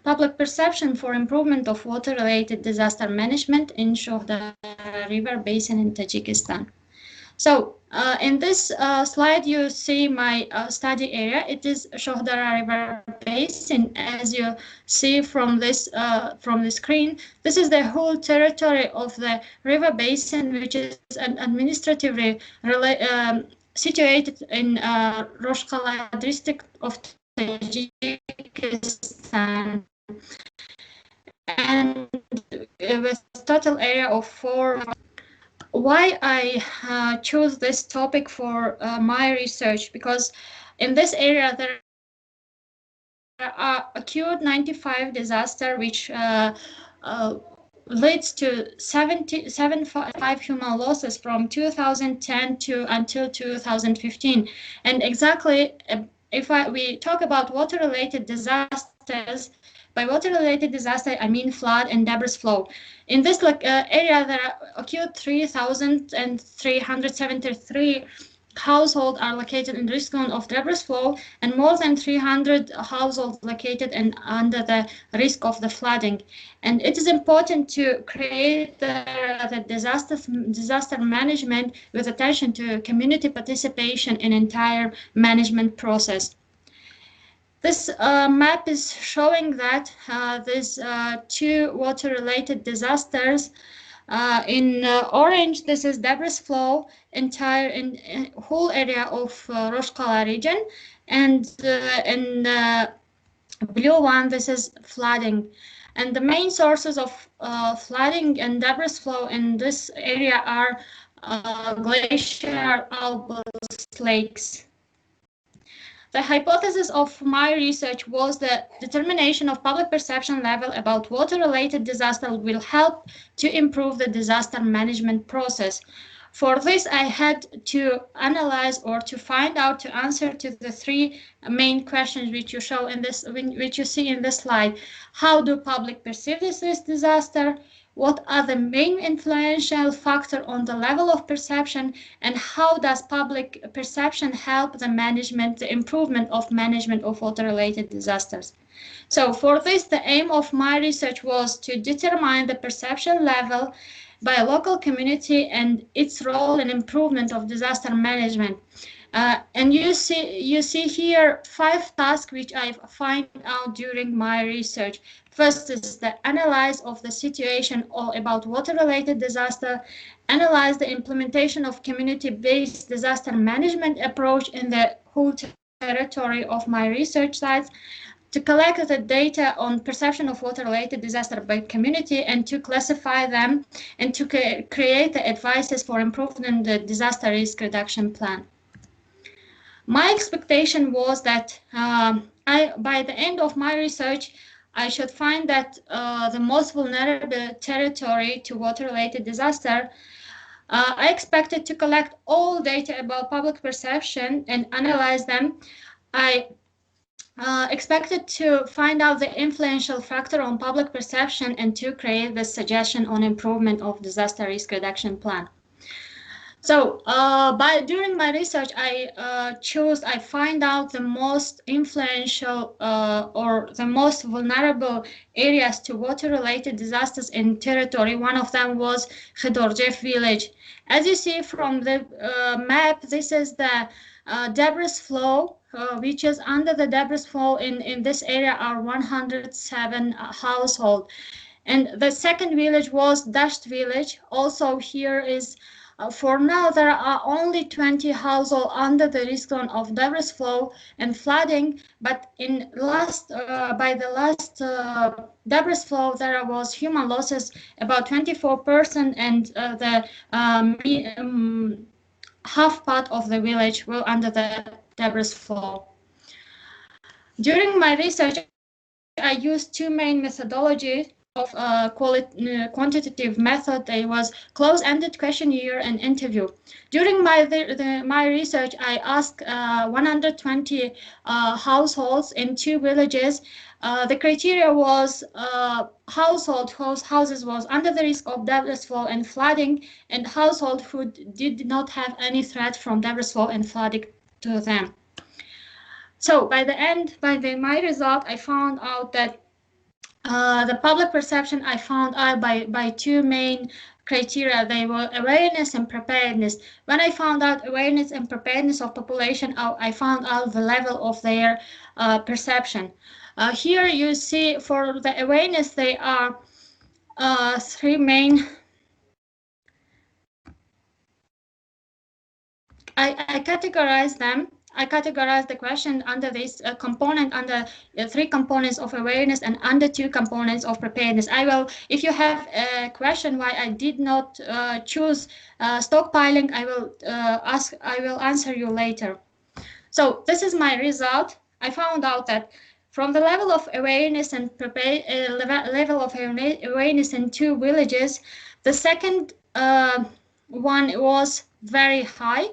public perception for improvement of water-related disaster management in Shohdara River Basin in Tajikistan. So in this slide, you see my study area. It is Shohdara River Basin. As you see from the screen, this is the whole territory of the river basin, which is administratively situated in Roshkala district of Tajikistan, and with total area of 4. Why I chose this topic for my research? Because in this area there are acute 95 disaster which leads to 75 human losses from 2010 to until 2015. And exactly, if we talk about water-related disasters, by water-related disaster, I mean flood and debris flow. In this area, there are acute 3,373 households are located in risk zone of debris flow, and more than 300 households located under the risk of the flooding. And it is important to create the disaster management with attention to community participation in entire management process. This map is showing that these two water-related disasters. In orange, this is debris flow in whole area of Roshkala region, and in blue one, this is flooding. And the main sources of flooding and debris flow in this area are glacier outburst lakes. The hypothesis of my research was the determination of public perception level about water-related disaster will help to improve the disaster management process. For this, I had to analyze or to find out to answer to the three main questions which you show in this, which you see in this slide. How do public perceive this disaster? What are the main influential factors on the level of perception, and how does public perception help the improvement of management of water-related disasters? So for this, the aim of my research was to determine the perception level by a local community and its role in improvement of disaster management. And you see here 5 tasks which I find out during my research. First is the analysis of the situation about water-related disaster, analyze the implementation of community-based disaster management approach in the whole territory of my research sites, to collect the data on perception of water-related disaster by community and to classify them, and to create the advices for improving the disaster risk reduction plan. My expectation was that by the end of my research, I should find that the most vulnerable territory to water-related disaster, I expected to collect all data about public perception and analyze them. I expected to find out the influential factor on public perception and to create the suggestion on improvement of disaster risk reduction plan. So during my research, I find out the most influential or the most vulnerable areas to water-related disasters in territory. One of them was Khedorjev village. As you see from the map, this is the debris flow, which is under the debris flow in this area are 107 households. And the second village was Dasht village. Also here is for now, there are only 20 households under the risk zone of debris flow and flooding, but by the last debris flow, there was human losses about 24%, and the half part of the village were under the debris flow. During my research, I used 2 main methodologies of quantitative method. There was close-ended questionnaire and interview. During my research, I asked 120 households in 2 villages. The criteria was household whose houses was under the risk of debris flow and flooding, and household who did not have any threat from debris flow and flooding to them. So by the end, my result, I found out that The public perception I found out by two main criteria. They were awareness and preparedness. When I found out awareness and preparedness of population, I found out the level of their perception. Here you see for the awareness, they are three main. I categorize them. I categorize the question under this component, under three components of awareness and under two components of preparedness. I will, if you have a question why I did not choose stockpiling, I will answer you later. So this is my result. I found out that from the level of awareness and level of awareness in two villages, the second one was very high.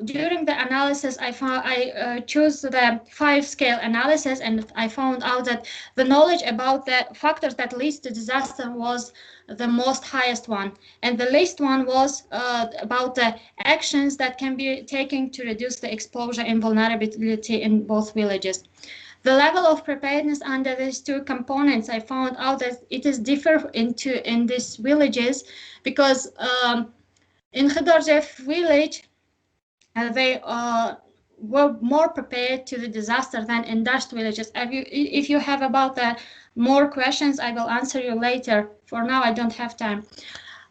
During the analysis, I chose the 5-scale analysis, and I found out that the knowledge about the factors that leads to disaster was the most highest one, and the least one was about the actions that can be taken to reduce the exposure and vulnerability in both villages. The level of preparedness under these two components, I found out that it is different in these villages, because in Shohdara village, they were more prepared to the disaster than in Dasht villages. If you have about more questions, I will answer you later. For now, I don't have time.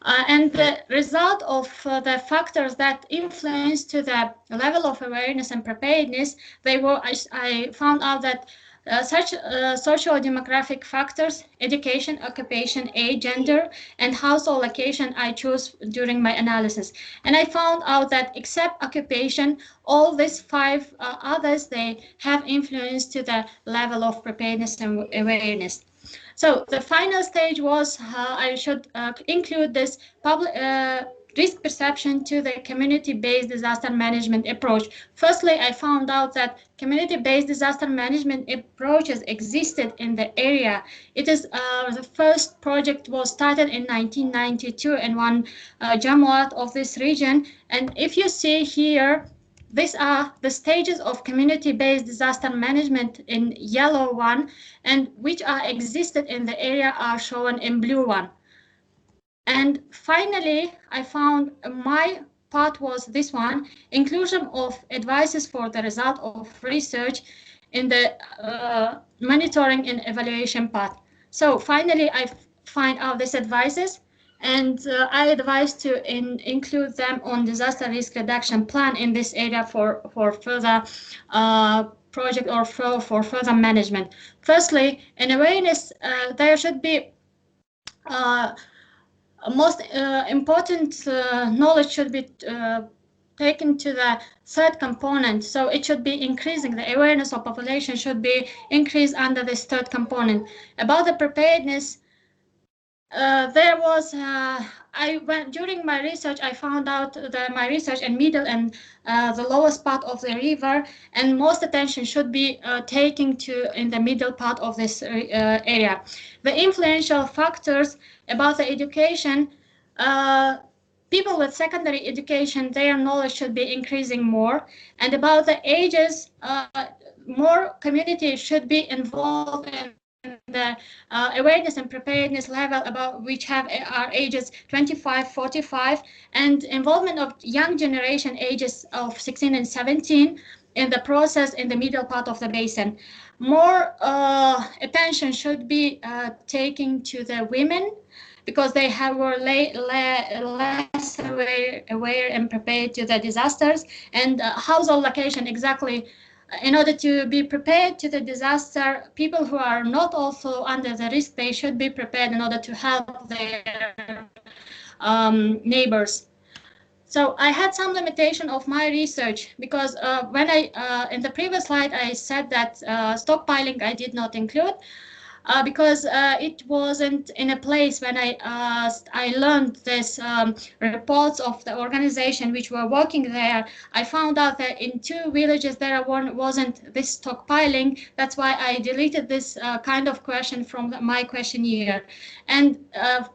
And the result of the factors that influence to the level of awareness and preparedness, I found out that such socio-demographic factors, education, occupation, age, gender, and household location I chose during my analysis. And I found out that except occupation, all these 5 others, they have influence to the level of preparedness and awareness. So the final stage was I should include this public risk perception to the community-based disaster management approach. Firstly, I found out that community-based disaster management approaches existed in the area. It is the first project was started in 1992 in one Jamaat of this region. And if you see here, these are the stages of community-based disaster management in yellow one, and which are existed in the area are shown in blue one. And finally, I found my part was this one, inclusion of advices for the result of research in the monitoring and evaluation part. So finally, I find out these advices, and I advise to include them on disaster risk reduction plan in this area for further project or for further management. Firstly, in awareness, there should be most important knowledge should be taken to the third component. So it should be increasing. The awareness of population should be increased under this third component. About the preparedness, there was during my research, I found out my research in middle and the lowest part of the river, and most attention should be taken to in the middle part of this area. The influential factors about the education, people with secondary education, their knowledge should be increasing more. And about the ages, more community should be involved in the awareness and preparedness level about which are ages 25, 45, and involvement of young generation ages of 16 and 17 in the process in the middle part of the basin. More attention should be taken to the women, because they were less aware and prepared to the disasters, and household location exactly. In order to be prepared to the disaster, people who are not also under the risk, they should be prepared in order to help their neighbors. So I had some limitation of my research, because when in the previous slide, I said that stockpiling I did not include. Because it wasn't in a place when I learned this reports of the organization which were working there. I found out that in 2 villages there wasn't this stockpiling. That's why I deleted this kind of question from my questionnaire. And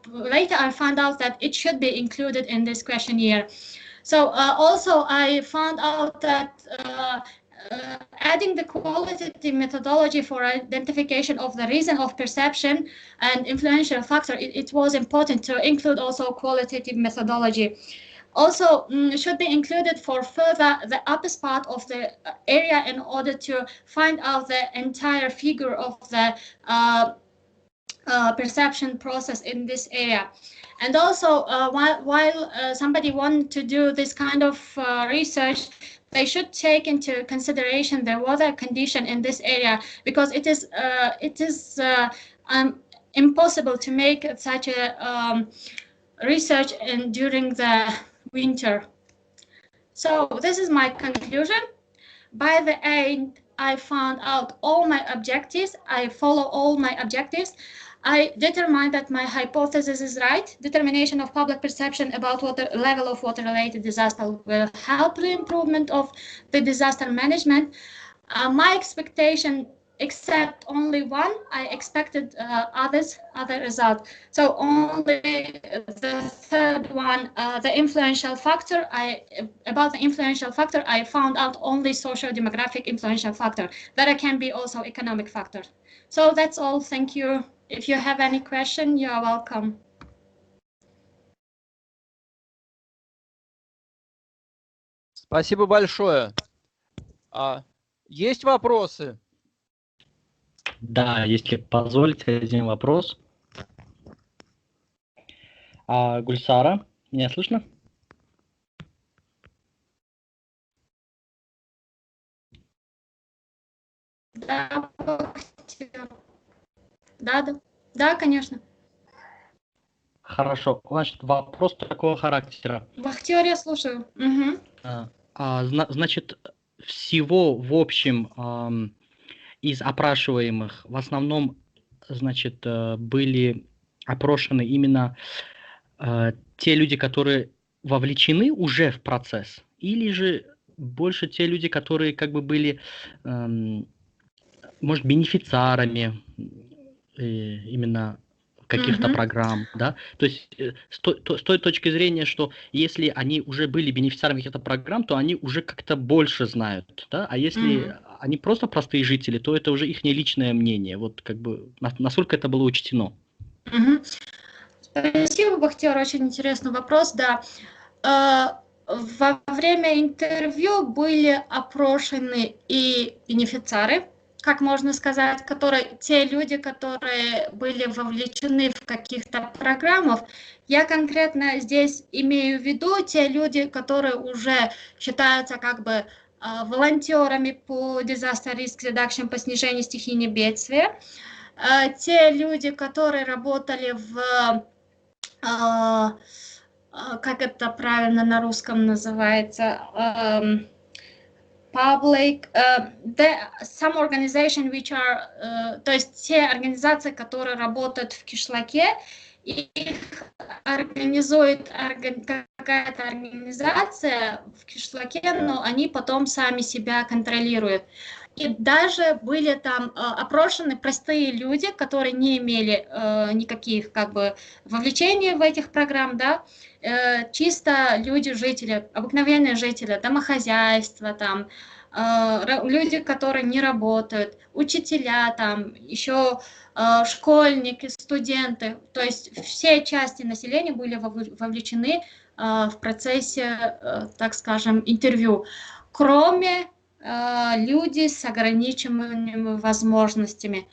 later I found out that it should be included in this questionnaire. So also I found out that adding the qualitative methodology for identification of the reason of perception and influential factor, it was important to include also qualitative methodology. Also, should be included for further the upper part of the area in order to find out the entire figure of the perception process in this area. And also, while somebody wants to do this kind of research, they should take into consideration the weather condition in this area, because it is impossible to make such a research during the winter. So this is my conclusion. By the end, I found out all my objectives. I follow all my objectives. I determined that my hypothesis is right. Determination of public perception about level of water-related disaster will help the improvement of the disaster management. My expectation, except only one, I expected other results. So only the third one, the influential factor. About the influential factor, I found out only socio-demographic influential factor. That can be also economic factor. So that's all. Thank you. If you have any question, you are welcome. Спасибо большое. Есть вопросы? Да, если позволите, один вопрос. Гульсара, меня слышно? Да, конечно. Хорошо, значит, вопрос такого характера. Вахтер, я слушаю. Угу. Значит, всего в общем из опрашиваемых в основном, значит, были опрошены именно те люди, которые вовлечены уже в процесс, или же больше те люди, которые как бы были, может, бенефициарами именно каких-то программ, да, то есть с той точки зрения, что если они уже были бенефициарами каких-то программ, то они уже как-то больше знают, да, а если они просто простые жители, то это уже их личное мнение, вот как бы насколько это было учтено. Спасибо, Бахтияр, очень интересный вопрос, да. Во время интервью были опрошены и бенефициары, как можно сказать, те люди, которые были вовлечены в каких-то программах. Я конкретно здесь имею в виду те люди, которые уже считаются как бы волонтерами по disaster risk reduction, по снижению стихийных бедствий. Те люди, которые работали в, как это правильно на русском называется, public, some organization which are, то есть те организации, которые работают в кишлаке, их организует какая-то организация в кишлаке, но они потом сами себя контролируют. И даже были там опрошены простые люди, которые не имели никаких как бы вовлечений в этих программ, да, чисто люди, жители, обыкновенные жители, домохозяйства, там, люди, которые не работают, учителя, там, еще школьники, студенты, то есть все части населения были вовлечены в процессе, так скажем, интервью, кроме людей с ограниченными возможностями.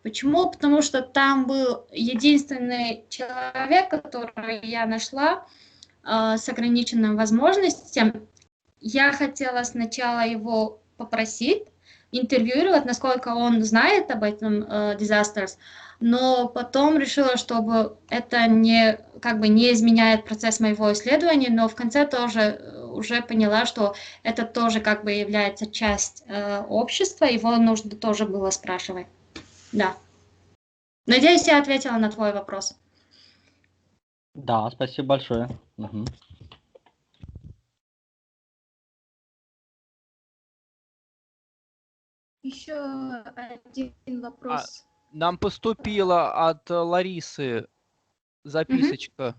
Почему? Потому что там был единственный человек, который я нашла с ограниченными возможностями. Я хотела сначала его попросить, интервьюировать, насколько он знает об этом disasters, но потом решила, чтобы это не изменяет процесс моего исследования, но в конце тоже уже поняла, что это тоже как бы является часть общества, его нужно тоже было спрашивать. Да. Надеюсь, я ответила на твой вопрос. Да, спасибо большое. Угу. Еще один вопрос. Нам поступила от Ларисы записочка.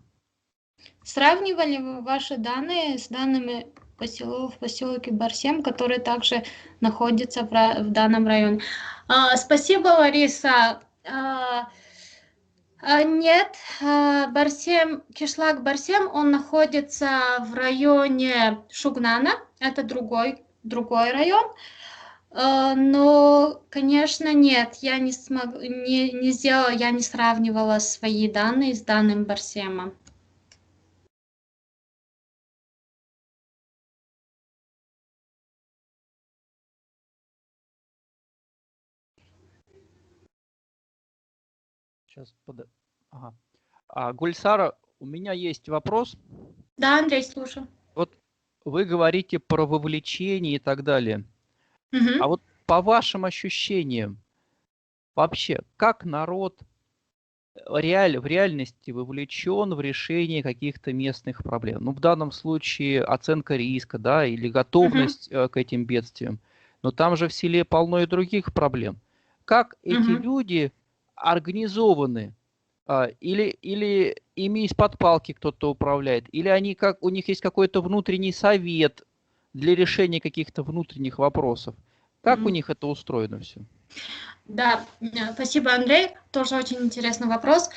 Сравнивали вы ваши данные с данными в поселке Барсем, который также находится в данном районе. Спасибо, Лариса. Нет, кишлак Барсем, он находится в районе Шугнана, это другой район. Но, конечно, нет, я не сделала, я не сравнивала свои данные с данным Барсемом. Сейчас Ага. Гульсара, у меня есть вопрос. Да, Андрей, слушаю. Вот вы говорите про вовлечение и так далее. Угу. А вот по вашим ощущениям, вообще, как народ в реальности вовлечен в решение каких-то местных проблем? Ну, в данном случае оценка риска, да, или готовность к этим бедствиям. Но там же в селе полно и других проблем. Как эти люди организованы? Или ими из-под палки кто-то управляет? Или у них есть какой-то внутренний совет для решения каких-то внутренних вопросов? Как у них это устроено все? Да, спасибо, Андрей. Тоже очень интересный вопрос.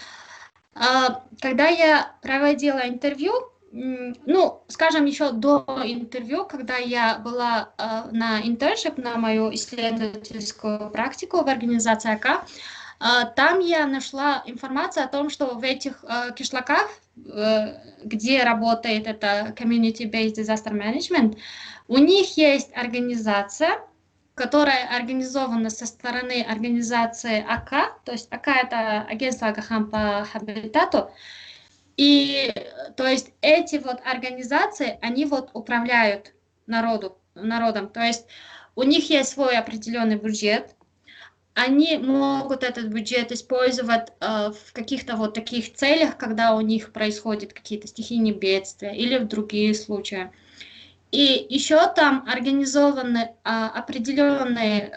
Когда я проводила интервью, ну, скажем, еще до интервью, когда я была на интерншип, на мою исследовательскую практику в организации АК, там я нашла информацию о том, что в этих кишлаках, где работает это Community-Based Disaster Management, у них есть организация, которая организована со стороны организации АК, то есть АК это агентство Агахам по хабитату, и то есть эти вот организации, они вот управляют народом, то есть у них есть свой определенный бюджет, они могут этот бюджет использовать в каких-то вот таких целях, когда у них происходят какие-то стихийные бедствия или в другие случаи. И еще там организованы определенные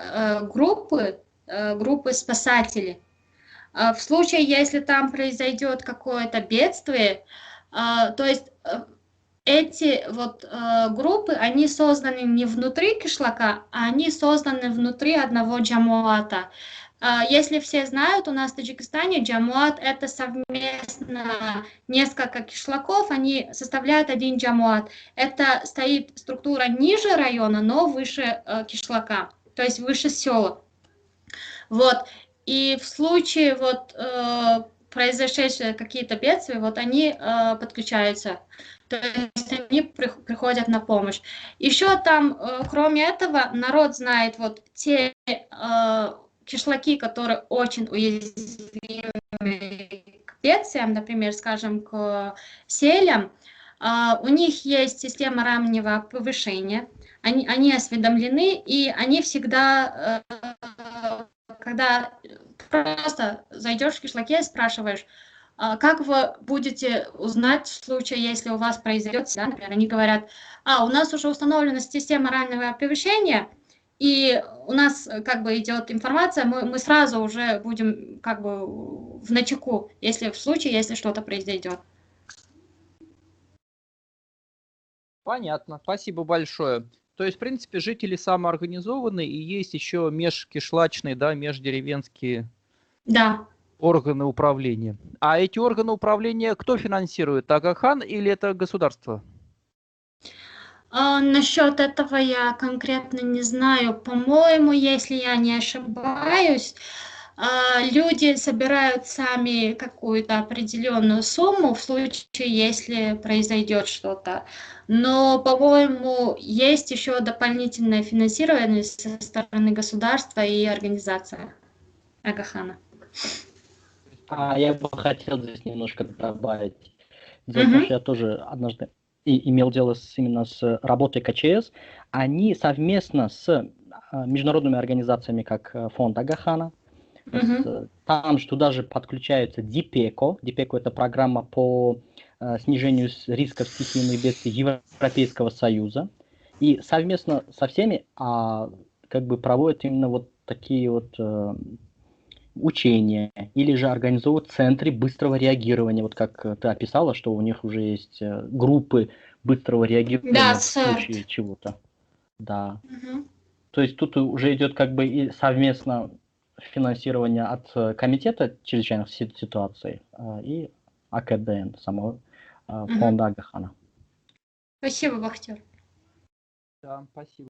группы спасателей. В случае, если там произойдет какое-то бедствие, то есть эти вот группы, они созданы не внутри кишлака, а они созданы внутри одного джамуата. Если все знают, у нас в Таджикистане джамуат – это совместно несколько кишлаков, они составляют один джамуат. Это стоит структура ниже района, но выше кишлака, то есть выше села. Вот. И в случае вот произошедшие какие-то бедствия, вот они подключаются. То есть они приходят на помощь. Еще там, кроме этого, народ знает вот те кишлаки, которые очень уязвимы к бедствиям, например, скажем, к селям. У них есть система раннего повышения. Они осведомлены, и они всегда, когда просто зайдешь в кишлаке и спрашиваешь, как вы будете узнать в случае, если у вас произойдет, да, например, они говорят, у нас уже установлена система раннего оповещения, и у нас как бы идет информация, мы сразу уже будем как бы в начеку, если в случае, если что-то произойдет. Понятно, спасибо большое. То есть, в принципе, жители самоорганизованы, и есть еще межкишлачные, да, междеревенские органы управления. А эти органы управления кто финансирует? Агахан или это государство? Насчет этого я конкретно не знаю. По-моему, если я не ошибаюсь, люди собирают сами какую-то определенную сумму в случае, если произойдет что-то. Но, по-моему, есть еще дополнительное финансирование со стороны государства и организации Агахана. Я бы хотел здесь немножко добавить. Дело в том, что я тоже однажды имел дело именно с работой КЧС. Они совместно с международными организациями, как фонд Агахана, там же туда же подключаются DPECO. DPECO это программа по снижению рисков стихийных бедствий Европейского Союза. И совместно со всеми как бы проводят именно вот такие вот учения, или же организовывают центры быстрого реагирования, вот как ты описала, что у них уже есть группы быстрого реагирования Да, в случае чего-то. Да. Мгм. То есть тут уже идет как бы и совместно финансирование от комитета чрезвычайных ситуаций и АКДН, самого фонда Агахана. Спасибо, Бахтер. Да, спасибо.